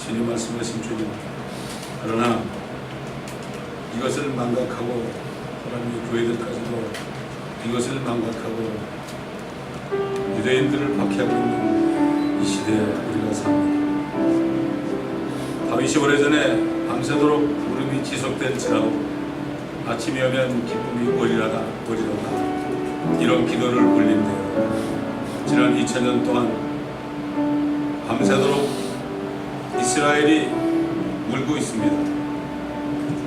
주님 말씀하신 주님, 그러나 이것을 망각하고 하나님의 교회들까지도 이것을 망각하고 유대인들을 박해하고 있는 이 시대에 우리가 삽니다. 다윗이 오래전에 밤새도록 울음이 지속될지라도 아침이 오면 기쁨이 오리라다 이런 기도를 올린대요. 지난 2000년 동안 밤새도록 이스라엘이 울고 있습니다.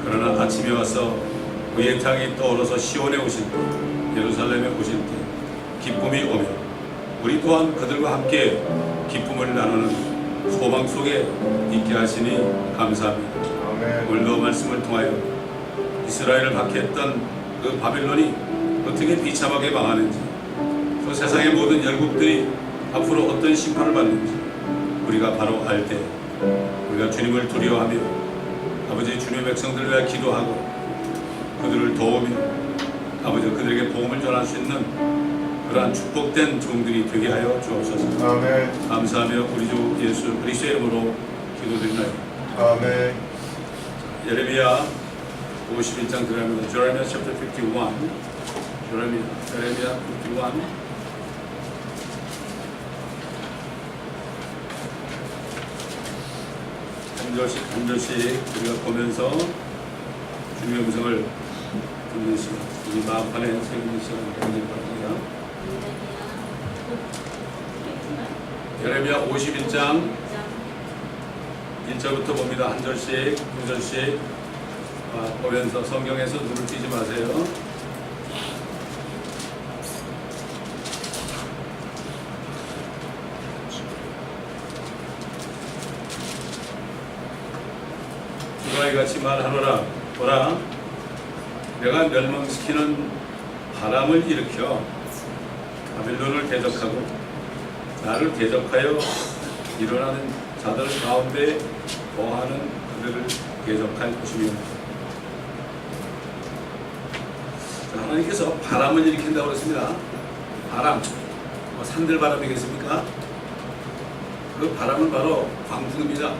그러나 아침에 와서 의의 땅이 떠오르서 시온에 오실 때, 예루살렘에 오실 때 기쁨이 오며 우리 또한 그들과 함께 기쁨을 나누는 소망 속에 있게 하시니 감사합니다. 아멘. 오늘도 말씀을 통하여 이스라엘을 박해했던 그 바벨론이 어떻게 비참하게 망하는지, 또 세상의 모든 열국들이 앞으로 어떤 심판을 받는지 우리가 바로 알 때 우리가 주님을 두려워하며 아버지 주님의 백성들을 위해 기도하고 그들을 도우며 아버지 그들에게 복음을 전할 수 있는 그러한 축복된 종들이 되게 하여 주옵소서. 아멘. 감사하며 우리 주 예수 그리스도의 이름으로 기도드리나요. 아멘. 예레미야 51장 들어갑니다. Jeremiah chapter 51. Jeremiah 51. 한 절씩 우리가 보면서 주님의 음성을 듣는 시간, 우리 마음판에 새기는 시간을 가지길 바랍니다. 예레미야 51장 1절부터 봅니다. 한 절씩, 두 절씩 보면서 성경에서 눈을 띄지 마세요. 주가 이같이 말하노라. 보라, 내가 멸망시키는 바람을 일으켜 바빌론을 대적하고 나를 대적하여 일어나는 자들 가운데 거하는 그들을 대적할 것이며. 하나님께서 바람을 일으킨다고 그랬습니다. 바람, 산들 바람이겠습니까? 그 바람은 바로 광풍입니다.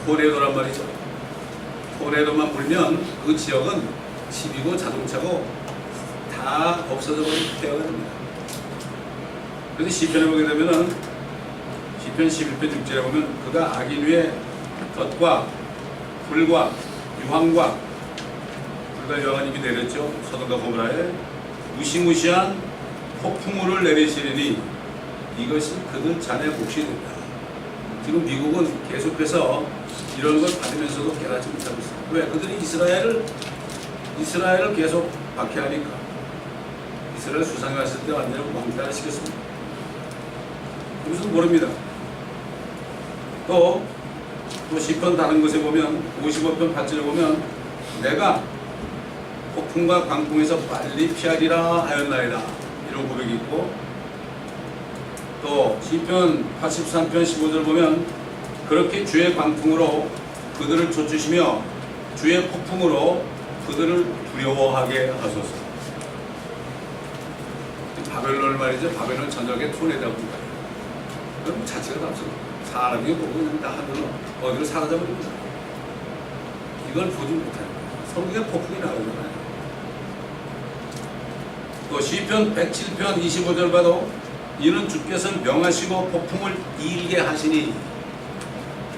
토네도란 말이죠. 토네도만 불면 그 지역은 집이고 자동차고 다 없어져버린 때가 됩니다. 그래서 시편에 보게 되면은 시편 11편 6절에 보면 그가 악인 위에 덫과 불과 유황과, 불과 유황은 이미 내렸죠. 소돔과 고모라에 무시무시한 폭풍우를 내리시리니 이것이 그들 잔의 몫이 된다. 지금 미국은 계속해서 이런 걸 받으면서도 깨닫지 못하고 있어요. 왜? 그들이 이스라엘을 계속 박해하니까. 이스라엘 수상에 왔을 때 완전히 왕따시켰습니다. 무슨 모릅니다. 또 시편 다른 것에 보면 55편 8절에 보면 내가 폭풍과 광풍에서 빨리 피하리라 하였나이다, 이런 고백이 있고, 또 시편 83편 15절 보면 그렇게 주의 광풍으로 그들을 쫓으시며 주의 폭풍으로 그들을 두려워하게 하소서. 바벨론 말이죠. 바벨론 전역에 토네다 보니까 그럼 자체가 다 없어. 사람이 보고 그냥 다 하늘로 어디로 사라져버립니다. 이걸 보지 못해요. 성경에 폭풍이 나오잖아요. 또 시편 107편 25절 봐도 이는 주께서 명하시고 폭풍을 일게 하시니,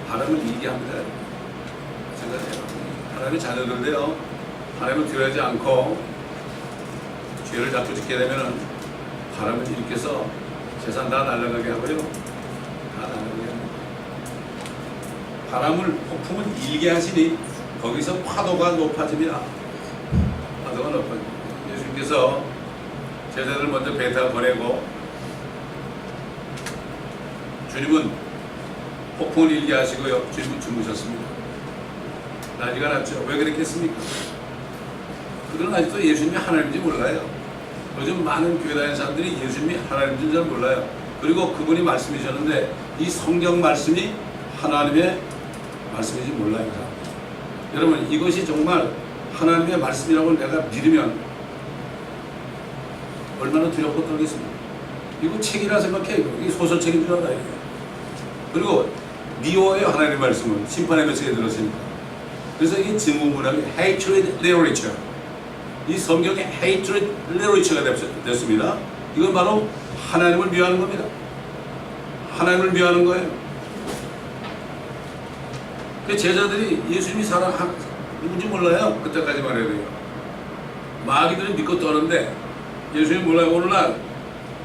바람을 일게 합니다. 생각해요. 하나님의 자녀들인데요, 하나님을 두려워하지 않고 죄를 자꾸 짓게 되면 바람을 일으켜서 재산 다 날아가게 하고요, 다 날아가게 합니다. 바람을, 폭풍을 일게 하시니 거기서 파도가 높아집니다. 파도가 높아집니다. 예수님께서 제자들 먼저 베타 보내고 주님은 폭풍을 일게 하시고요, 주님은 주무셨습니다. 난리가 났죠. 왜 그랬겠습니까? 그들은 아직도 예수님이 하나님인지 몰라요. 요즘 많은 교회 다니는 사람들이 예수님이 하나님인지 잘 몰라요. 그리고 그분이 말씀이셨는데 이 성경 말씀이 하나님의 말씀인지 몰라요. 여러분, 이것이 정말 하나님의 말씀이라고 내가 믿으면 얼마나 두렵고 떨겠습니까? 이거 책이라 생각해. 이게 소설책인 줄 알아요. 그리고 미워해요. 하나님의 말씀을 심판의 멸치에 들었으니까. 그래서 이게 증오문학이 hatred literature, 이 성경의 hatred literature가 됐습니다. 이건 바로 하나님을 미워하는 겁니다. 하나님을 미워하는 거예요. 그 제자들이 예수님이 누군지 몰라요. 그때까지만 해도요. 마귀들은 믿고 떠는데 예수님 몰라요. 오늘날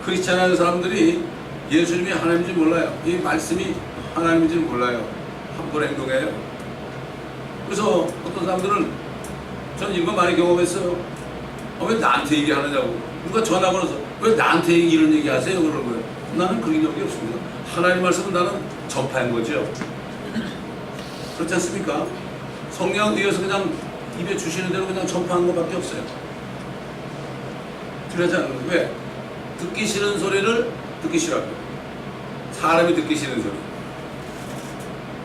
크리스찬 하는 사람들이 예수님이 하나님인지 몰라요. 이 말씀이 하나님인지 몰라요. 함부로 행동해요. 그래서 어떤 사람들은, 저는 이런 거 많이 경험했어요. 왜 나한테 얘기하느냐고. 누가 전화 걸어서 왜 나한테 이런 얘기 하세요? 그러는 거예요. 나는 그런 적이 없습니다. 하나님 말씀은 나는 전파한 거죠. 그렇지 않습니까? 성령 위에서 그냥 입에 주시는 대로 그냥 전파한 것밖에 없어요. 그러지 않는 거예요. 왜? 듣기 싫은 소리를 듣기 싫어요. 사람이 듣기 싫은 소리.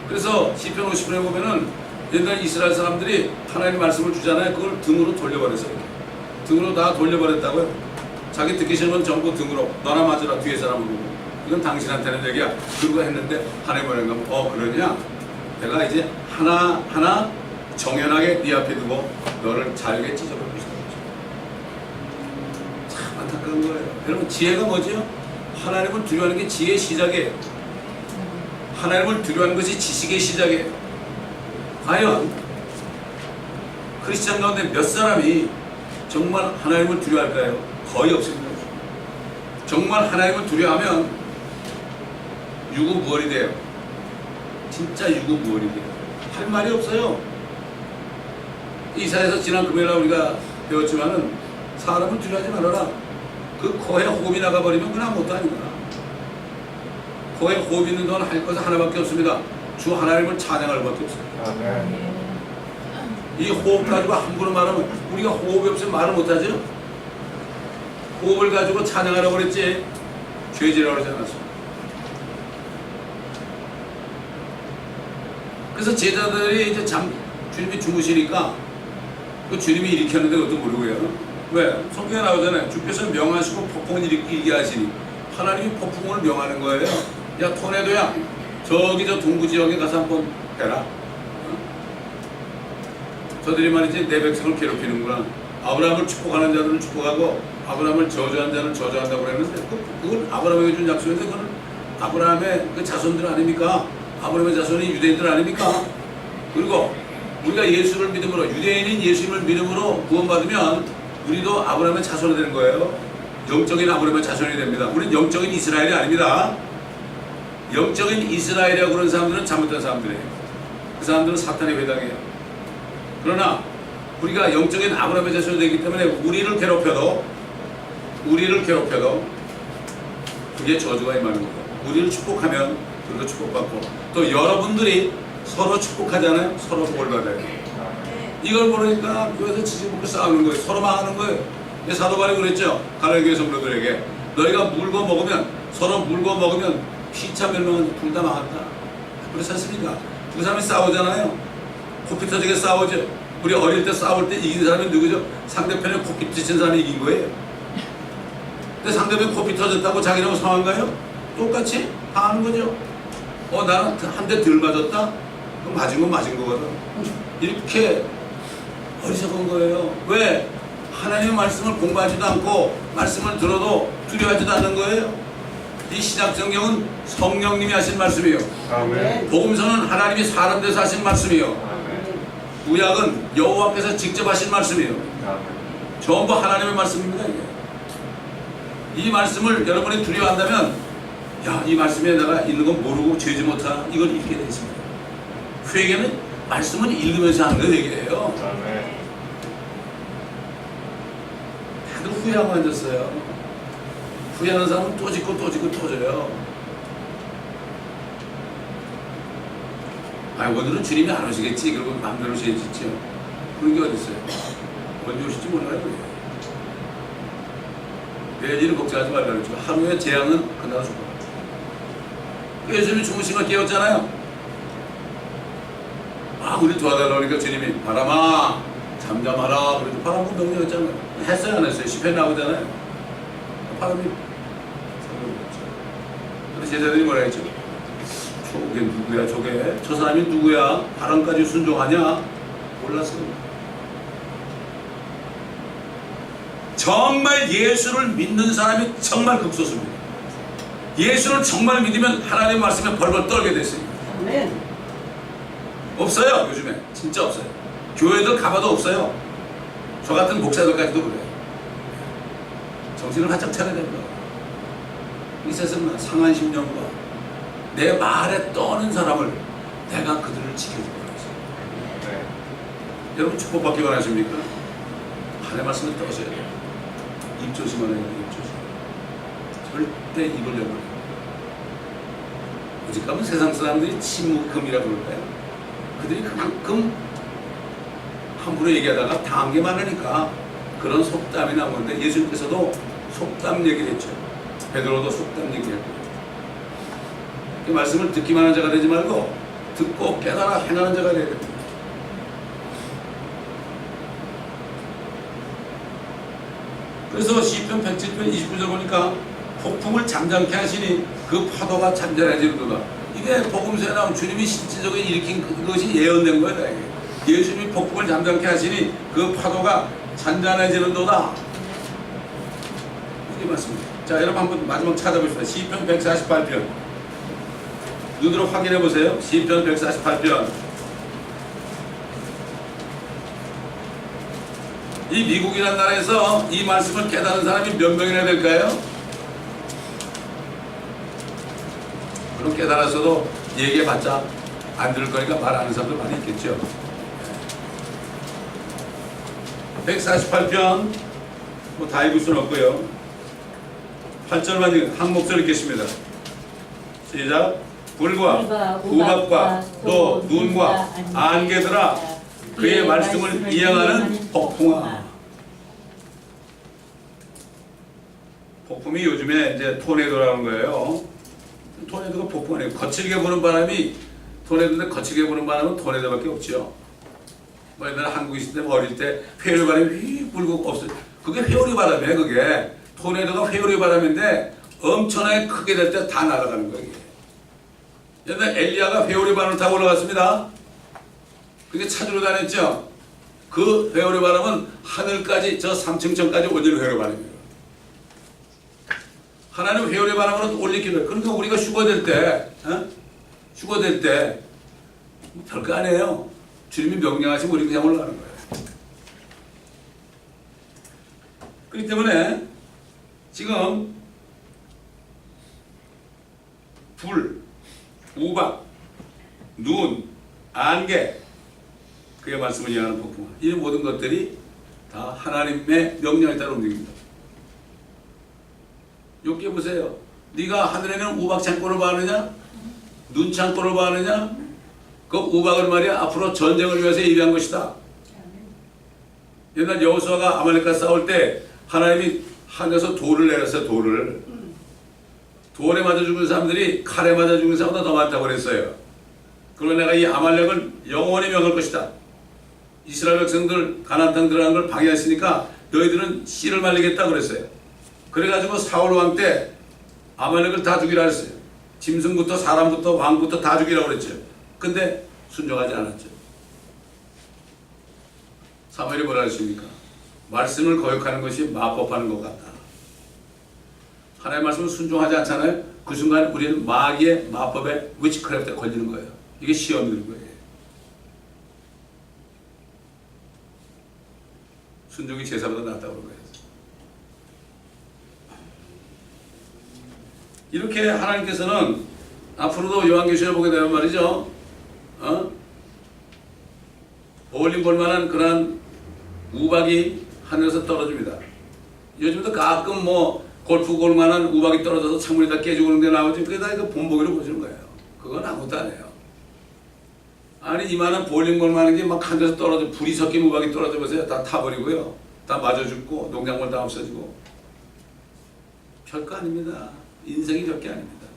그래서 시편 50편에 보면은 옛날 이스라엘 사람들이 하나님 말씀을 주잖아요. 그걸 등으로 돌려버렸어요. 등으로 다 돌려버렸다고요. 자기 듣기 싫은 건 전부 등으로, 너나 맞으라 뒤에 사람을 보고, 이건 당신한테는 얘기야. 그러고 했는데 하나님 뭐냐면 그러냐? 내가 이제 하나하나 정연하게 네 앞에 두고 너를 잘게 찢어버리고 싶다. 참 안타까운 거예요. 여러분, 지혜가 뭐죠? 하나님을 두려워하는 게 지혜의 시작이에요. 하나님을 두려워하는 것이 지식의 시작이에요. 과연 크리스찬 가운데 몇 사람이 정말 하나님을 두려워할까요? 거의 없습니다. 정말 하나님을 두려워하면 유구무원이 돼요. 진짜 유구무원이 돼요. 할 말이 없어요. 이사에서 지난 금요일날 우리가 배웠지만은 사람을 두려워하지 말아라. 그 코에 호흡이 나가버리면 그냥 아무것도 아니다. 코에 호흡 있는 동안 할 것은 하나밖에 없습니다. 주 하나님을 찬양할 것밖에 없습니다. 아멘. 이 호흡 가지고 함부로 말하면, 우리가 호흡이 없으면 말을 못하죠. 호흡을 가지고 찬양하라고 그랬지 죄지라고 그러지 않았습니다. 그래서 제자들이 이제 주님이 주무시니까 그 주님이 일으켰는데 그것도 모르고요. 왜? 성경에 나오잖아요. 주께서 명하시고 폭풍을 일으키게 하시니, 하나님이 폭풍을 명하는 거예요. 야, 토네도야, 저기 저 동부 지역에 가서 한번 해라. 저들이 말이지 내 백성을 괴롭히는구나. 아브라함을 축복하는 자들은 축복하고 아브라함을 저주한 자는 저주한다고 그랬는데, 그건 아브라함에게 준 약속인데, 그건 아브라함의 그 자손들 아닙니까? 아브라함의 자손이 유대인들 아닙니까? 그리고 우리가 예수를 믿음으로, 유대인인 예수님을 믿음으로 구원받으면 우리도 아브라함의 자손이 되는 거예요. 영적인 아브라함의 자손이 됩니다. 우리는 영적인 이스라엘이 아닙니다. 영적인 이스라엘이라고 그런 사람들은 잘못된 사람들이에요. 그 사람들은 사탄의 회당이에요. 그러나 우리가 영적인 아브라함의 자손이 되기 때문에 우리를 괴롭혀도 그게 저주가 임하는 거고, 우리를 축복하면 우리도 축복받고, 또 여러분들이 서로 축복하잖아요. 서로 복을 받아요. 이걸 모르니까 교회에서 지지먹고 싸우는 거예요. 서로 망하는 거예요. 사도 바울이 그랬죠. 갈라디아 성도들에게, 너희가 물고 먹으면, 서로 물고 먹으면 피차 멸망은 둘 다 망한다. 그렇지 않습니까? 두 사람이 싸우잖아요. 코피 터지게 싸우죠. 우리 어릴 때 싸울 때 이긴 사람이 누구죠? 상대편에 코피 터진 사람이 이긴 거예요. 근데 상대편이 코피 터졌다고 자기라고 상한가요? 똑같이 당하는 거죠. 나는 한 대 덜 맞았다? 그럼 맞은 건 맞은 거거든. 이렇게 어리석은 거예요. 왜? 하나님의 말씀을 공부하지도 않고 말씀을 들어도 두려워하지도 않는 거예요. 이 신약 성경은 성령님이 하신 말씀이에요. 아멘. 복음서는 하나님이 사람 돼서 하신 말씀이에요. 아멘. 구약은 여호와께서 직접 하신 말씀이에요. 아멘. 전부 하나님의 말씀입니다. 이게. 이 말씀을 여러분이 두려워한다면, 야, 이 말씀에 내가 있는 건 모르고 죄지 못하나, 이걸 읽게 되어 있습니다. 회개는 말씀을 읽으면서 하는 거 회개예요. 아멘. 다들 후회하고 앉았어요. 후회하는 사람은 또 짓고 또 짓고 또 져요. 오늘은 주님이 안 오시겠지. 그리고 마음대로 짓지요. 그런 게 어디 있어요? 언제 오실지 몰라요. 내일은 걱정하지 말라 그랬죠. 하루의 재앙은 그날 죽어. 예수님이 주무신 걸 깨웠잖아요. 우리 도와달라니까 주님이, 바람아 잠잠하라. 그래도 바람은 명령했잖아요. 했어요 안 했어요? 시편 나오잖아요. 바람이 그래서 제자들이 뭐라 했죠? 저게 누구야 저게? 저 사람이 누구야? 바람까지 순종하냐? 몰랐어요. 정말 예수를 믿는 사람이 정말 극소수입니다. 예수를 정말 믿으면 하나님 말씀에 벌벌 떨게 됐어요. 아멘. 없어요. 요즘에 진짜 없어요. 교회들 가봐도 없어요. 저 같은 목사들까지도 그래요. 정신을 바짝 차려야 됩니다. 이 세상은 상한 심령과 내 말에 떠는 사람을 내가 그들을 지켜줄 거라고 했어요. 네. 여러분 축복받기 원하십니까? 하나님의 말씀을 떠셔야 돼요. 입 조심하라. 입 조심. 절대 입을 열어요. 오직 가면 세상 사람들이 침묵금이라고 그럴까요? 그들이 그만큼 함부로 얘기하다가 당한 게 많으니까 그런 속담이 나온 건데, 예수님께서도 속담 얘기를 했죠. 베드로도 속담 얘기했고, 이 말씀을 듣기만 하는 자가 되지 말고 듣고 깨달아 행하는 자가 되야 됩니다. 그래서 시편 107편 29절 보니까 폭풍을 잠잠케 하시니 그 파도가 잔잔해지는도다. 이게 복음서에 나온 주님이 실질적으로 일으킨 그것이 예언된 거예요. 예수님이 폭풍을 잠잠케 하시니 그 파도가 잔잔해지는도다. 이게 맞습니다. 자, 여러분 한번 마지막 찾아보십시다. 시편 148편 눈으로 확인해 보세요. 시편 148편. 이 미국이라는 나라에서 이 말씀을 깨달은 사람이 몇 명이나 될까요? 그럼 깨달았어도 얘기해봤자 안 들을 거니까 말하는 사람도 많이 있겠죠. 148편 뭐 다 읽을 수는 없고요. 8절만 한 목소리 읽겠습니다. 시작. 불과 우박과 또 눈과 안개들아 그의 말씀을 이행하는 폭풍아. 폭풍이 요즘에 이제 토네도라는 거예요. 토네도가 폭풍 아니에요. 거칠게 부는 바람이 토네도인데, 거칠게 부는 바람은 토네도밖에 없죠. 뭐 옛날에 한국에 있을 때 어릴 때 회오리 바람이 휙 불고 없어요. 그게 회오리 바람이에요. 그게 토네도가 회오리 바람인데 엄청나게 크게 될 때 다 날아가는 거예요. 옛날 엘리야가 회오리 바람을 타고 올라갔습니다. 그게 찾으러 다녔죠. 그 회오리 바람은 하늘까지, 저 3층천까지 올리는 회오리 바람이에요. 하나님 회오리 바람으로 올리기를. 그러니까 우리가 휴거될 때, 휴거될 때 별거 아니에요. 주님이 명령하시면 우리 그냥 올라가는 거예요. 그렇기 때문에 지금 불, 우박, 눈, 안개, 그의 말씀을 이해하는 폭풍, 이 모든 것들이 다 하나님의 명령에 따라 움직입니다. 욕해 보세요. 네가 하늘에는 우박 창고를 봐느냐? 눈 창고를 봐느냐? 그 우박을 말이야 앞으로 전쟁을 위해서 예비한 것이다. 옛날 여호수아가 아말렉과 싸울 때 하나님이 하늘에서 돌을 내렸어요. 돌에 맞아 죽은 사람들이 칼에 맞아 죽은 사람보다 더 많다고 그랬어요. 그러면 내가 이 아말렉을 영원히 명할 것이다. 이스라엘 백성들 가나안 땅 들어가는 걸 방해했으니까 너희들은 씨를 말리겠다 그랬어요. 그래가지고 사울 왕 때 아말렉을 다 죽이라 했어요. 짐승부터 사람부터 왕부터 다 죽이라고 그랬죠. 근데 순종하지 않았죠. 사무엘이 뭐라 했습니까? 말씀을 거역하는 것이 마법하는 것 같다. 하나님의 말씀을 순종하지 않잖아요. 그 순간 우리는 마귀의 마법에 위치크래프트에 걸리는 거예요. 이게 시험이 되는 거예요. 순종이 제사보다 낫다고 그런 거예요. 이렇게 하나님께서는 앞으로도 요한계시를 보게 되면 말이죠. 어울림 볼만한 그러한 우박이 하늘에서 떨어집니다. 요즘도 가끔 뭐 골프 골만한 우박이 떨어져서 창문이 다 깨지고 그런 데 나오죠. 그게 다 이거 본보기로 보시는 거예요. 그건 아무것도 안 해요. 아니 이만한 볼링 볼만한 게 막 하늘에서 떨어져, 불이 섞인 우박이 떨어져 보세요. 다 타버리고요. 다 맞아 죽고 농작물 다 없어지고. 별거 아닙니다. 인생이 별게 아닙니다.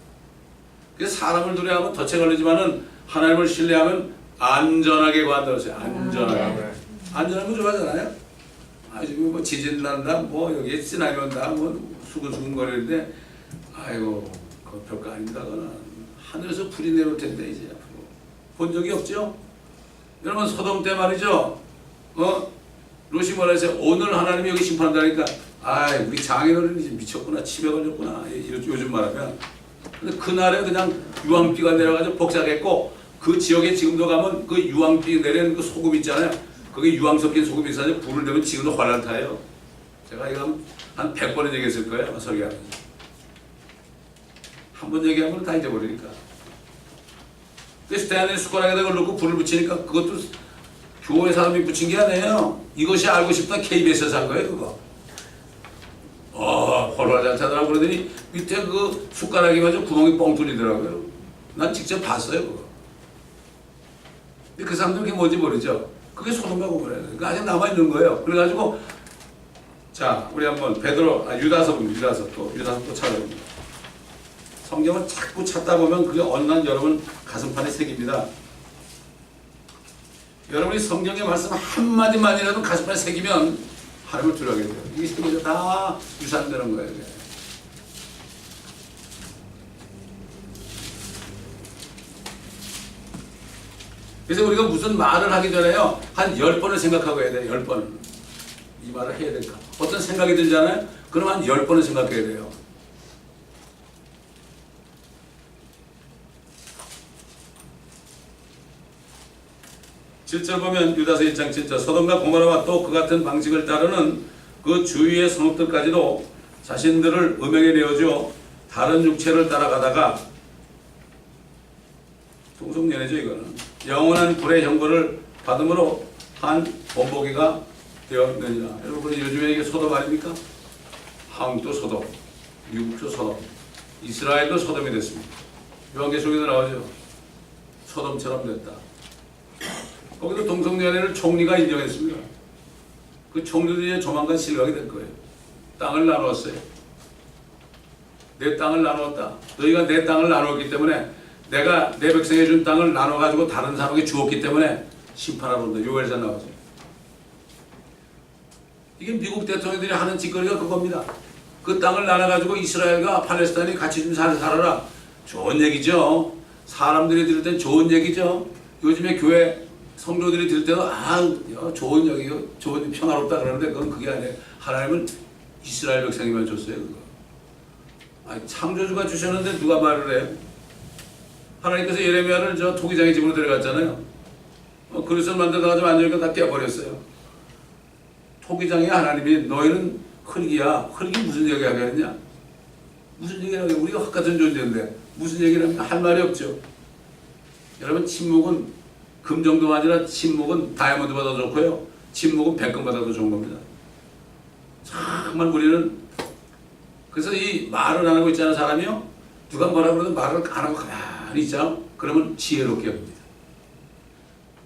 그래서 사람을 두려워하면 덫에 걸리지만은 하나님을 신뢰하면 안전하게 구한다고 했어요. 안전하게. 안전한 거 좋아하잖아요. 지금 뭐 지진 난다, 뭐 여기에 쓰나미 온다, 뭐 수근수근 거리는데, 아이고, 그거 별거 아닙니다. 그거는 하늘에서 불이 내려올 텐데 이제 앞으로 본 적이 없죠? 여러분 소돔 때 말이죠. 롯이 뭐라 했어요? 오늘 하나님이 여기 심판한다니까. 아, 우리 장인어른이 미쳤구나, 치매 걸렸구나. 요즘 말하면. 근데 그날에 그냥 유황비가 내려가지고 복사했고 그 지역에 지금도 가면 그 유황비 내리는 그 소금 있잖아요. 그게 유황 섞인 소금이 있어서 불을 내면 지금도 환란 타요. 제가 이거 한 100번은 얘기했을 거예요. 설교하면서. 한 번 얘기하면 다 잊어버리니까. 그래서 대안에 숟가락에다가 넣고 불을 붙이니까 그것도 교회 사람이 붙인 게 아니에요. 이것이 알고 싶다 KBS에서 한 거예요, 그거. 호로라 잘 타더라고 그러더니 밑에 그 숟가락이 맞아 구멍이 뻥 뚫리더라고요. 난 직접 봤어요, 그거. 근데 그 사람들 그게 뭔지 모르죠. 그게 소돔과 고모라예요. 그러니까 아직 남아있는 거예요. 그래가지고 자, 우리 한번 유다서 또 찾아봅니다. 성경을 자꾸 찾다 보면 그게 어느 날 여러분 가슴판에 새깁니다. 여러분이 성경의 말씀 한마디만이라도 가슴판에 새기면 하나님을 두려워하게 돼요. 이게 새겨져 다 유산되는 거예요. 이게. 그래서 우리가 무슨 말을 하기 전에요. 한 10번을 생각하고 해야 돼요. 10번을. 이 말을 해야 될까? 어떤 생각이 들잖아요. 그럼 한 10번을 생각해야 돼요. 실제로 보면 유다서 1장 7절 소돔과 고모라와 또 그 같은 방식을 따르는 그 주위의 성읍들까지도 자신들을 음행에 내어주어 다른 육체를 따라가다가 통속연애죠 이거는 영원한 불의 형벌을 받음으로 한 본보기가 되었느니라. 여러분 요즘에 이게 소돔 아닙니까? 한국도 소돔, 미국도 소돔, 이스라엘도 소돔이 됐습니다. 요한계시록에도 나오죠. 소돔처럼 됐다. 거기도 동성연애를 총리가 인정했습니다. 그 총리들이 조만간 실각이 될 거예요. 땅을 나누었어요. 내 땅을 나누었다. 너희가 내 땅을 나누었기 때문에 내가 내 백성에 준 땅을 나눠가지고 다른 사람에게 주었기 때문에 심판하러 온다. 요엘서 나오죠. 이게 미국 대통령들이 하는 짓거리가 그겁니다. 그 땅을 나눠가지고 이스라엘과 팔레스타인이 같이 좀 살아라. 좋은 얘기죠. 사람들이 들을 땐 좋은 얘기죠. 요즘에 교회 성도들이 들을 때도 좋은 얘기요, 좋은 평화롭다 그러는데 그건 그게 아니에요. 하나님은 이스라엘 백성에만 줬어요. 그거. 창조주가 주셨는데 누가 말을 해요? 하나님께서 예레미야를 저 토기장의 집으로 데려갔잖아요. 그릇을 만들어가지고 앉으니까 다 깨버렸어요. 토기장의 하나님이 너희는 흙이야. 흙이 무슨 얘기 하겠냐? 무슨 얘기를 하겠냐? 우리가 흙 같은 존재인데 무슨 얘기를 하면 할 말이 없죠. 여러분 침묵은 금 정도가 아니라 침묵은 다이아몬드보다 좋고요. 침묵은 백금보다도 좋은 겁니다. 정말 우리는 그래서 이 말을 안 하고 있잖아요. 사람이요. 누가 뭐라 그러든 말을 안 하고 가만히 있죠. 그러면 지혜롭게 합니다.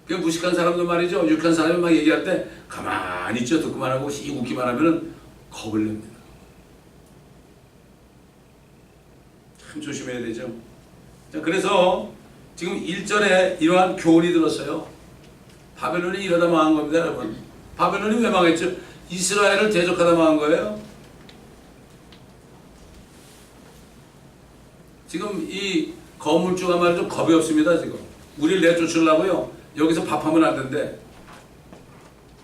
그 무식한 사람도 말이죠. 유익한 사람이 막 얘기할 때 가만히 있죠. 듣고만 하고 웃기만 하면은 겁을 냅니다. 참 조심해야 되죠. 자, 그래서 지금 1절에 이러한 교훈이 들었어요. 바벨론이 이러다 망한 겁니다, 여러분. 바벨론이 왜 망했죠? 이스라엘을 대적하다 망한 거예요. 지금 이 건물주가 말이죠. 겁이 없습니다, 지금. 우리를 내쫓으려고요. 여기서 밥하면 안 된대.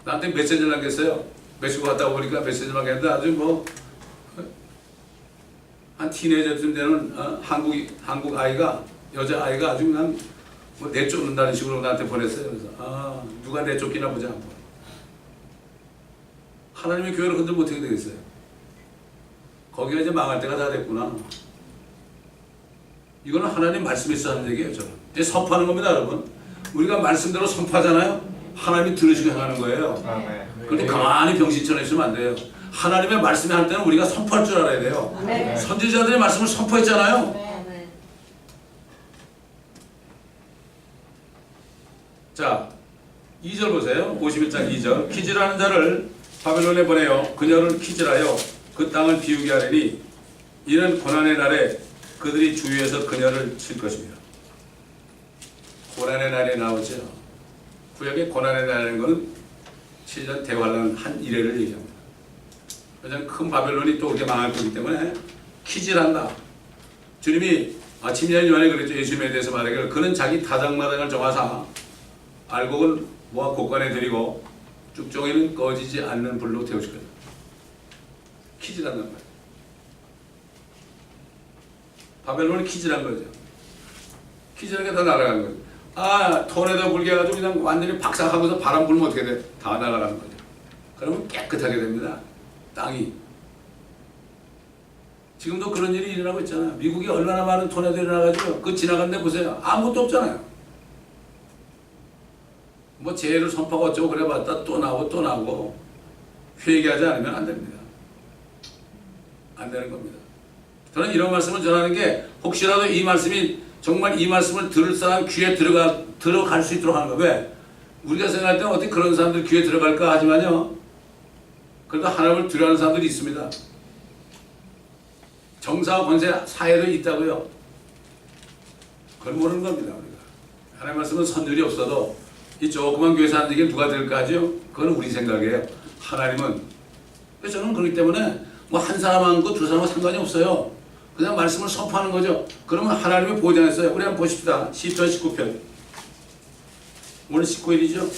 나한테 메시지를 남겼어요. 멕시코 갔다 오니까 메시지를 남겼는데 아주 한 티네이저쯤 되는 한국 아이가 여자 아이가 아주 그냥 내쫓는다는 식으로 나한테 보냈어요. 그래서 누가 내쫓기나 보자 한번. 하나님의 교회를 흔들면 어떻게 되겠어요? 거기가 이제 망할 때가 다 됐구나. 이거는 하나님 말씀이 있어 하는 얘기예요. 저는 이제 선포하는 겁니다, 여러분. 우리가 말씀대로 선포하잖아요. 하나님이 들으시고 행하는 거예요. 그런데 가만히 병신처럼 있으면 안 돼요. 하나님의 말씀이 할 때는 우리가 선포할 줄 알아야 돼요. 선지자들의 말씀을 선포했잖아요. 자, 2절 보세요. 51장 2절. 키즈라는 자를 바벨론에 보내어 그녀를 키즈라여 그 땅을 비우게 하리니 이는 고난의 날에 그들이 주위에서 그녀를 칠 것입니다. 고난의 날에 나오죠. 구약의 고난의 날이라는 것은 7년 대환란 한 이래를 얘기합니다. 그래서 큰 바벨론이 또 그렇게 망할 거기 때문에 키즈란다. 주님이 침례 요한이 그랬죠. 예수님에 대해서 말하기를 그는 자기 타작마당을 정하사 알곡은 모아 곳간에 들이고 쭉종이는 꺼지지 않는 불로 태우실 거다. 키즈라는 거예요. 바벨론이 키즈란 거죠. 키즈라는 게 다 날아간 거죠. 토네도 불게 해가지고 그냥 완전히 박살하고서 바람 불면 어떻게 돼? 다 날아가는 거죠. 그러면 깨끗하게 됩니다. 땅이. 지금도 그런 일이 일어나고 있잖아요. 미국이 얼마나 많은 토네도 일어나가지고 그 지나갔는데 보세요. 아무것도 없잖아요. 뭐 재해를 선포하고 어쩌고 그래봤다 또 나오고 또 나오고 회개하지 않으면 안 됩니다. 안 되는 겁니다. 저는 이런 말씀을 전하는 게 혹시라도 이 말씀이 정말 이 말씀을 들을 사람 귀에 들어갈 수 있도록 하는 거예요. 왜? 우리가 생각할 때는 어떻게 그런 사람들 귀에 들어갈까 하지만요. 그래도 하나님을 두려워하는 사람들이 있습니다. 정사와 권세 사회도 있다고요. 그걸 모르는 겁니다. 우리가. 하나님의 말씀은 선율이 없어도 이 조그만 교회 사람들에게 누가 들을까 하죠? 그건 우리 생각이에요. 하나님은. 그래서 저는 그렇기 때문에 뭐 한 사람하고 두 사람하고 상관이 없어요. 그냥 말씀을 선포하는 거죠. 그러면 하나님이 보장했어요. 우리 한번 보십시다. 시편 19편. 오늘 19일이죠?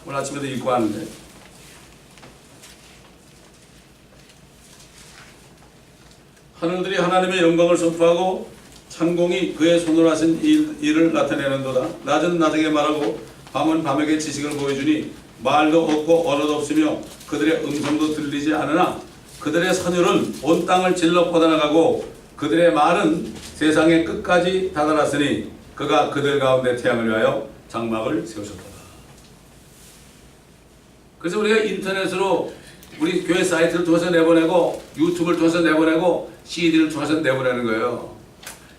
오늘 아침에도 읽고 하는데. 하늘들이 하나님의 영광을 선포하고 창공이 그의 손으로 하신 일을 나타내는도다. 낮은 낮에게 말하고 밤은 밤에게 지식을 보여주니 말도 없고 언어도 없으며 그들의 음성도 들리지 않으나 그들의 선율은 온 땅을 질러 뻗어나가고 그들의 말은 세상의 끝까지 다다랐으니 그가 그들 가운데 태양을 위하여 장막을 세우셨다. 그래서 우리가 인터넷으로 우리 교회 사이트를 통해서 내보내고 유튜브를 통해서 내보내고 CD를 통해서 내보내는 거예요.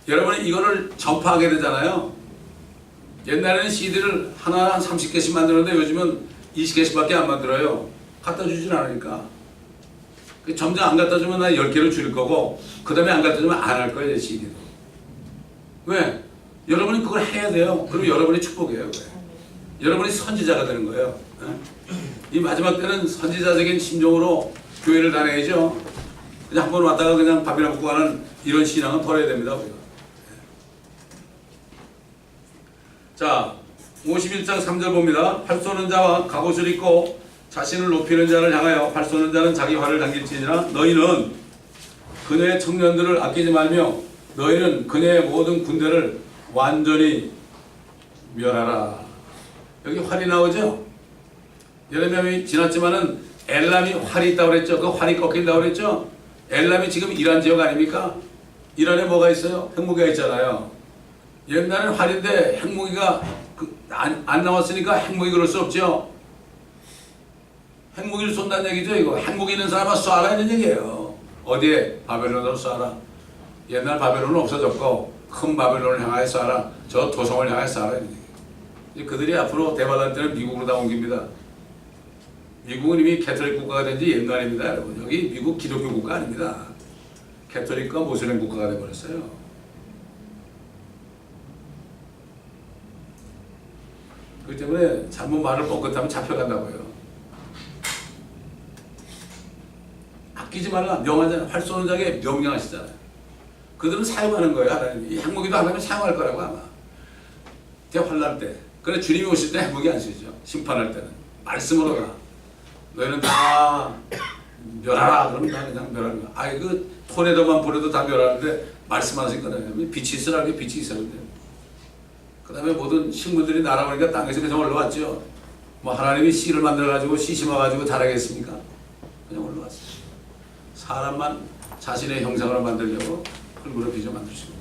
여러분이 이거를 전파하게 되잖아요. 옛날에는 CD를 하나 한 30개씩 만들었는데 요즘은 20개씩밖에 안 만들어요. 갖다 주진 않으니까. 점점 안 갖다 주면 나 10개를 줄일 거고 그 다음에 안 갖다 주면 안 할 거예요. CD도. 왜? 여러분이 그걸 해야 돼요. 그럼 여러분이 축복이에요. 왜? 여러분이 선지자가 되는 거예요. 이 마지막 때는 선지자적인 심정으로 교회를 다녀야죠. 그냥 한 번 왔다가 그냥 밥이나 먹고 가는 이런 신앙은 버려야 됩니다. 우리가. 자, 51장 3절 봅니다. 활 쏘는 자와 갑옷을 입고 자신을 높이는 자를 향하여 활 쏘는 자는 자기 활을 당길지니라. 너희는 그녀의 청년들을 아끼지 말며 너희는 그녀의 모든 군대를 완전히 멸하라. 여기 활이 나오죠? 예레미야이 지났지만은 엘람이 활이 있다고 그랬죠? 그 활이 꺾인다고 그랬죠? 엘람이 지금 이란 지역 아닙니까? 이란에 뭐가 있어요? 핵무기가 있잖아요. 옛날엔 활인데 핵무기가 안 나왔으니까 핵무기 그럴 수 없죠? 핵무기를 쏜다는 얘기죠, 이거. 핵무기 있는 사람은 쏴라 이런 얘기예요. 어디에? 바벨론으로 쏴라. 옛날 바벨론은 없어졌고 큰 바벨론을 향하여 쏴라. 저 도성을 향하여 쏴라 이런 얘기. 그들이 앞으로 대박날 때는 미국으로 다 옮깁니다. 미국은 이미 캐톨릭 국가가 된 지 옛날입니다, 여러분. 여기 미국 기독교 국가 아닙니다. 캐톨릭과 모슬렘 국가가 되어버렸어요. 그렇기 때문에 잘못 말을 뻥끗하면 잡혀간다고요. 아끼지 말라. 명하잖아요. 활 쏘는 자에게 명령하시잖아요. 그들은 사용하는 거예요, 하나님이. 이 핵무기도 하나님이 사용할 거라고 아마. 대환란 때. 그래 주님이 오실 때 핵무기 안 쓰죠. 심판할 때는. 말씀으로 가. 너희는 다 멸하라. 그러면 다 그냥 멸하는 거야. 그 토네도만 보내도 다 멸하는데 말씀하신 거잖아요. 빛이 있으라는 게 빛이 있어야 돼요. 그 다음에 모든 식물들이 날아오니까 땅에서 그냥 올라왔죠. 뭐 하나님이 씨를 만들어가지고 씨 심어가지고 자라겠습니까? 그냥 올라왔어요. 사람만 자신의 형상으로 만들려고 흙으로 빚어 만드시고.